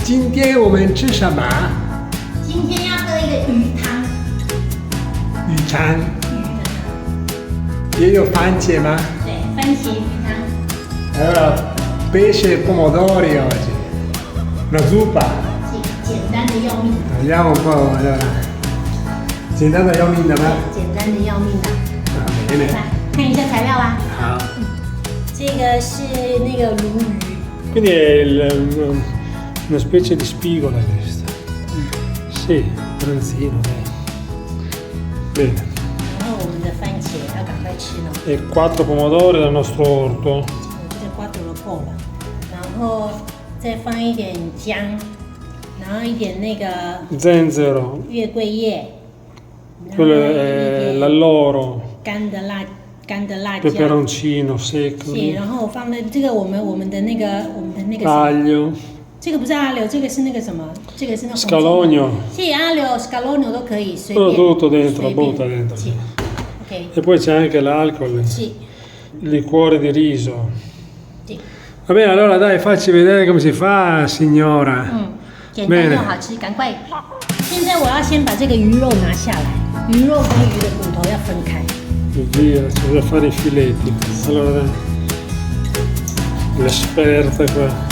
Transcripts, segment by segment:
今天我们吃什么？今天要喝一个鱼汤。鱼汤。也有番茄吗？对，番茄鱼汤。Allora, pesce e pomodori oggi. Una zuppa. Sì, 简单的要命。Vediamo un po'. Allora. 简单的要命的吗？简单的要命的。bene. 来看一下材料吧。好。这个是那个鲈鱼。Quindi è una specie di spigola questa. Sì, branzino, dai. Bene. 然后我们的番茄要赶快吃了。E 4 pomodori dal nostro orto. 这4都够了，然后再放一点姜，然后一点那个 Zenzero. 月桂叶， Quello è l'alloro. 干的辣椒。 Peperoncino secco. 是，然后我放的这个我们的那个 Aglio. 这个不是阿柳，这个是那个什么？这个是那 Scalogno. 是阿柳、scalogno 都可以，随便。 Tutto dentro, 随便 butta dentro. 是 OK。 E poi c'è anche l'alcol. 是。 Liquore di riso. 是。 Va bene, allora dai, facci vedere come si fa, signora. 简单又好吃，赶快。现在我要先把这个鱼肉拿下来，鱼肉跟鱼的骨头要分开。 Via, c'è da fare i filetti. Allora dai. L'esperta qua.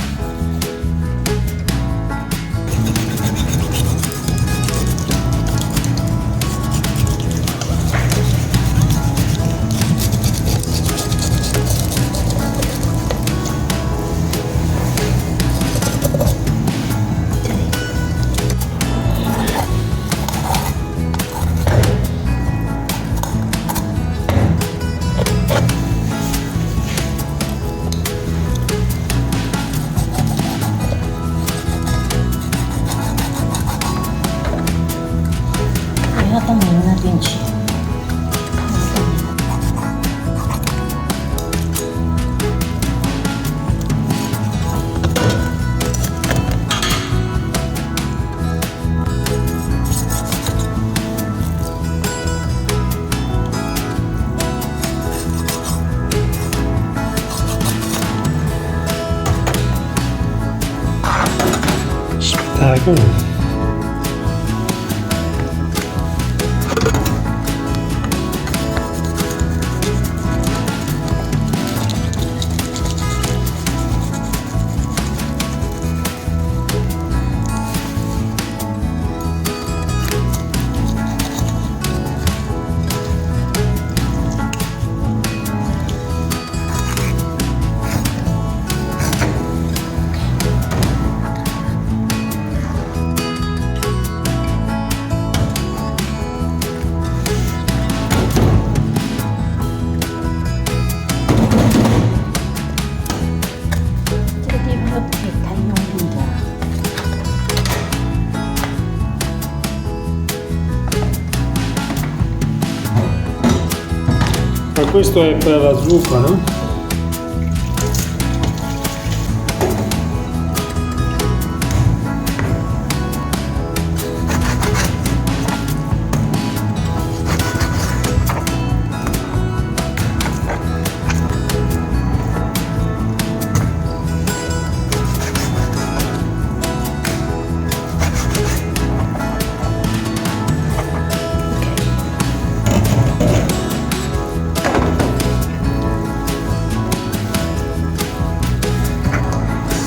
Spettacolo. Ma questo è per la zuppa, no?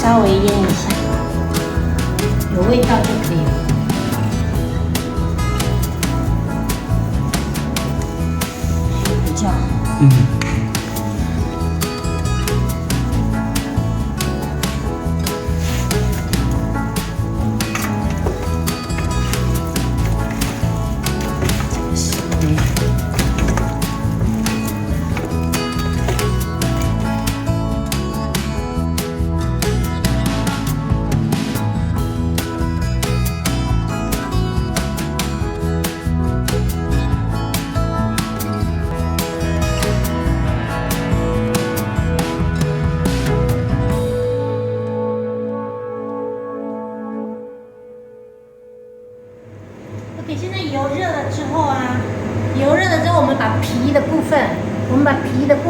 稍微腌一下，有味道就可以了。比较好。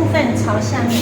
部分朝下面。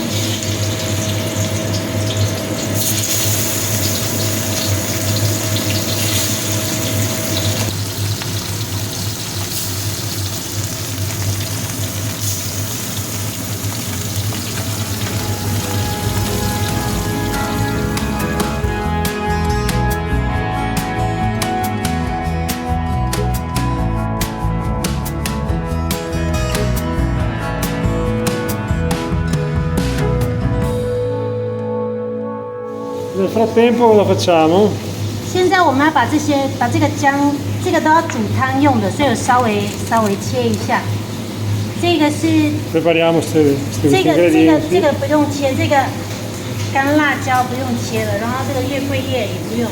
Nel frattempo cosa facciamo? 现在我们要把这个姜，这个都要煮汤用的，所以我稍微切一下。这个是 Prepariamo questi 这 ingredienti. 个不用切，这个干辣椒不用切了，然后这个月桂叶也不用，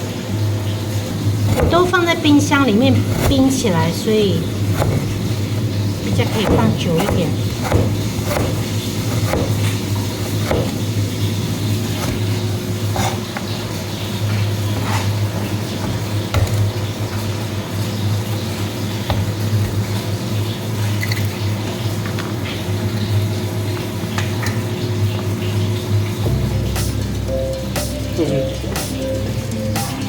我都放在冰箱里面冰起来，所以比较可以放久一点。Così.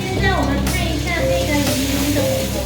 现在我们看一下这个鱼的骨头。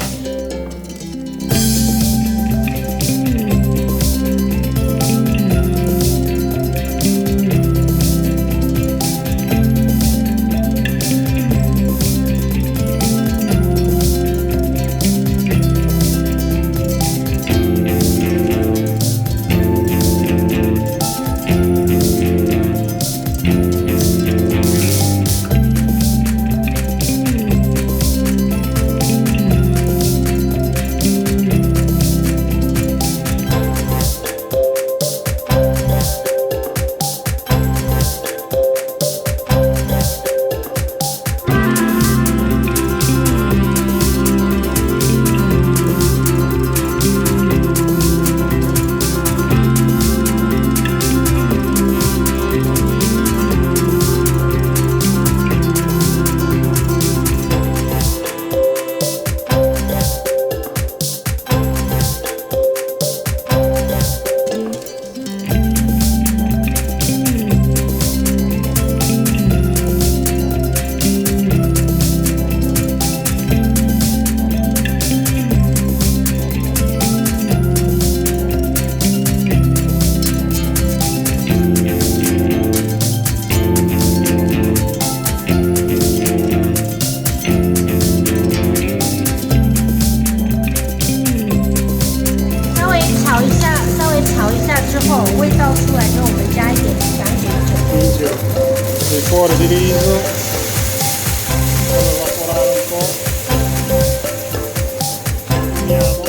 味道出来之后，我们加一点酒。Il cuore di riso, farlo evaporare un po'. Uniamo.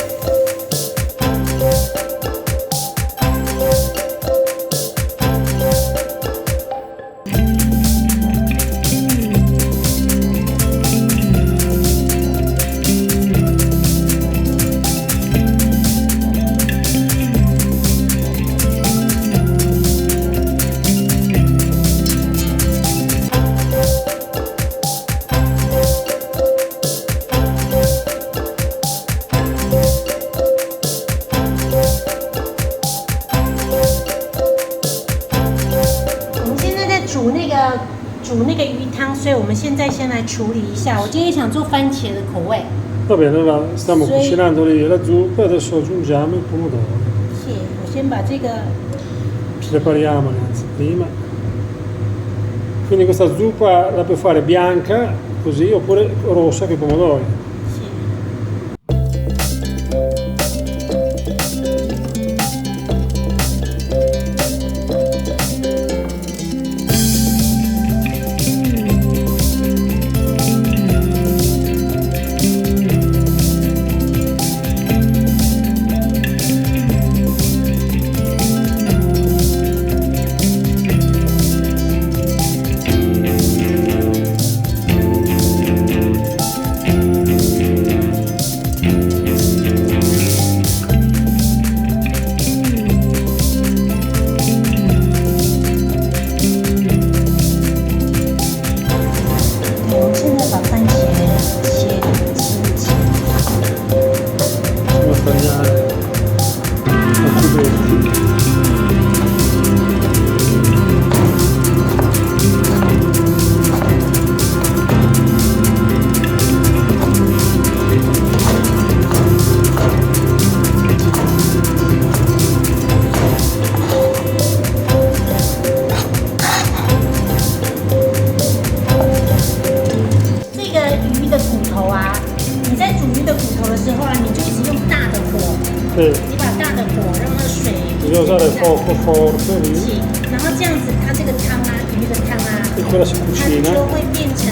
煮那个鱼汤，所以我们现在先来处理一下。我今天想做番茄的口味。Va bene, allora stiamo cucinando lì la zuppa e adesso aggiungiamo il pomodoro. Sì, 我先把这个 Prepariamo anzi prima. Quindi questa zuppa la puoi fare bianca così oppure rossa con i pomodori. fuoco forte lì. 是，然后这样子，它这个汤啊，鱼的汤啊， E quella si 它 cucina 就会变成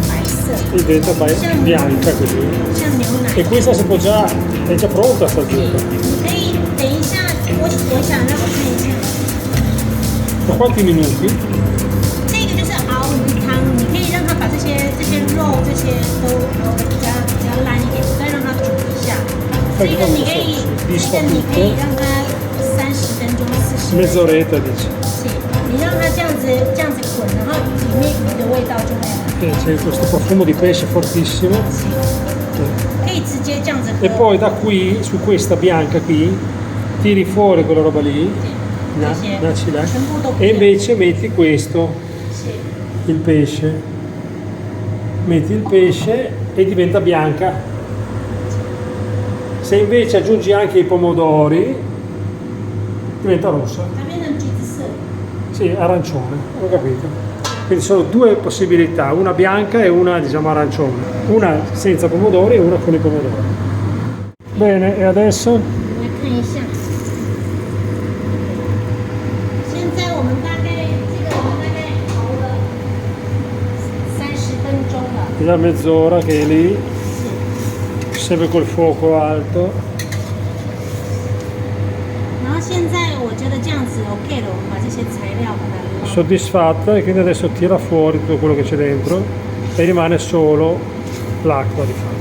白色， e diventa bianca così. 像牛奶。 E questa si può già, è già pronta sta zuppa. 你可以等一下，我想让我看一下， Da quanti minuti? 这个就是熬鱼汤，你可以让它把这些肉这些都熬得比较烂一点，再让它煮一下。这个你可以让它30分钟、40分钟。 Mezz'oretta dice. 是，你让它这样子滚，然后里面鱼的味道就会很。 C'è questo profumo di pesce fortissimo. 可以直接这样子喝。 E poi da qui, su questa bianca qui, tiri fuori quella roba lì, naci là, e invece metti questo, 是 il pesce. Metti il pesce e diventa bianca. Se invece aggiungi anche i pomodori, diventa rossa. 它变成橘子色。 Sì, arancione, ho capito. Quindi sono due possibilità, una bianca e una diciamo arancione. Una senza pomodori e una con i pomodori. Bene, e adesso? 来看一下。现在我们大概熬了30分钟了。 Già mezz'ora che è lì, 是。 sempre col fuoco alto. 然后现在我觉得这样子 OK 了，我们把这些材料把它捞。 Soddisfatta e quindi adesso tira fuori tutto quello che c'è dentro e rimane solo l'acqua di fatto.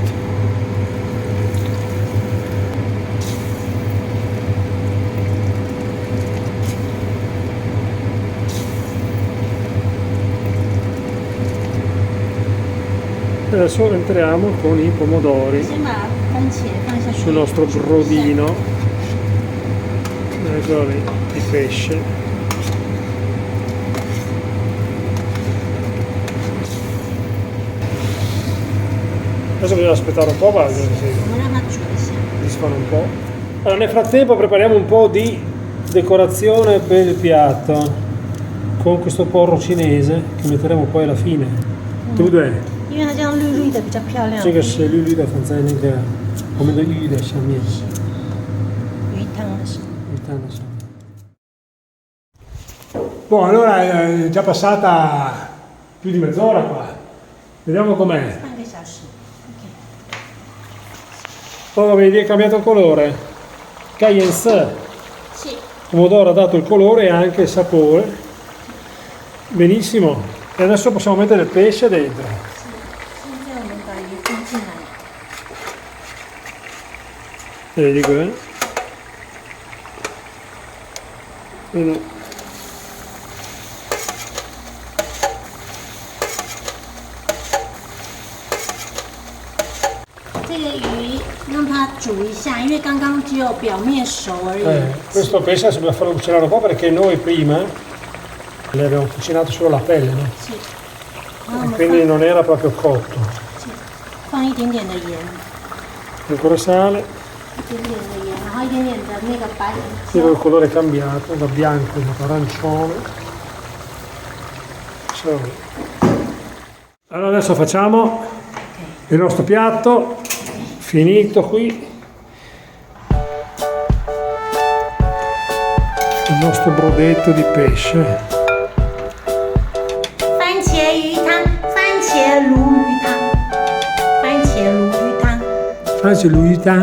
Adesso entriamo con i pomodori 先把番茄放下去。 sul nostro brodino. Eccolo lì, di pesce. Adesso bisogna aspettare un po', ma 我们让它煮一下。 disfano un po'. Allora, nel frattempo prepariamo un po' di decorazione per il piatto con questo porro cinese che metteremo poi alla fine. Tu due? 因为它这样绿绿的比较漂亮。这个是绿绿的放在那个我们的鱼的上面，鱼汤的时候。鱼汤的上面。 Boh, allora è già passata più di mezz'ora qua. Vediamo com'è. 半个小时。Oh, vedi, è cambiato colore. Cayenne. 是。 Il pomodoro ha dato il colore e anche il sapore. Benissimo. E adesso possiamo mettere il pesce dentro. 现在我们把鱼放进来。 Vedi qui? Bene. 这个鱼让它煮一下，因为刚刚只有表面熟而已。 Questo pesce adesso dobbiamo farlo cucinare un po' perché noi prima le abbiamo cucinato solo la pelle, no? 是。然后我们 Quindi non era proprio cotto. 放一点点的盐， Ancora sale, 一点点的盐，然后一点点的那个白 il colore è cambiato da bianco a arancione. Allora adesso facciamo il nostro piatto finito qui, il nostro brodetto di pesce. 番茄鱼汤，番茄鲈鱼汤，番茄鲈鱼汤。 Faccio l'uitan.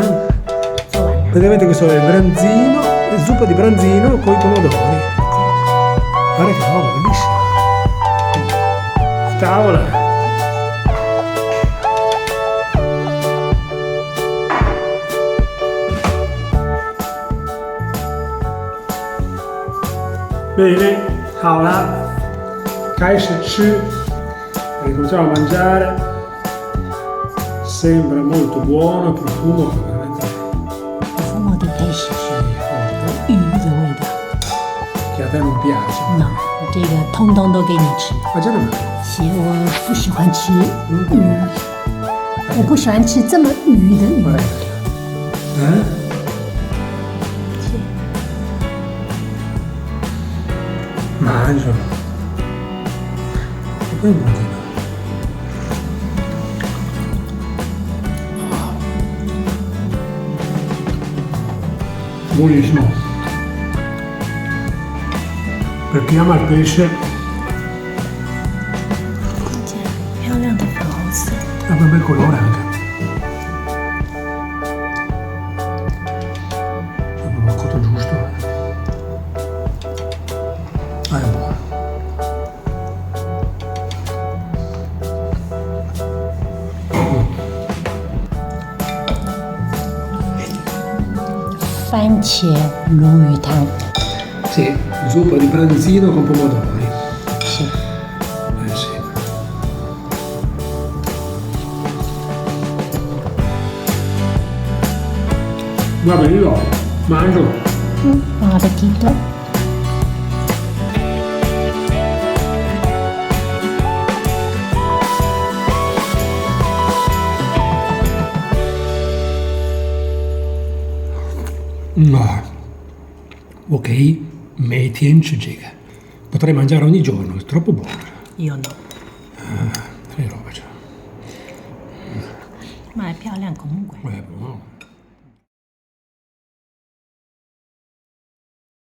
做完了。 Praticamente questo è il branzino, il zuppa di branzino con i pomodori. Guarda che roba, bellissima. Tavola. Bene, 好了，开始吃，ricominciamo a mangiare. Sembra molto buono, il profumo veramente profumo di pesce， forte, 鱼的味道。 che a te non piace. no，这个通通都给你吃。 Ma già non 我不喜欢吃鱼，我不喜欢吃这么鱼的鱼。 Mangio. E poi mangio. Buonissimo. per chi ama il pesce, 这样漂亮的粉红色。 ha un bel colore anche. È proprio cotto giusto. Ah, è buono.番茄鲈鱼汤， Sì, zuppa di pranzino con pomodori. 是 Sì. Guarda, io mangio. buon appetito。 Ok, 每天吃这个. Potrei mangiare ogni giorno, è troppo buono.有呢， Che roba c'è? 买漂亮公鬼。 Buono.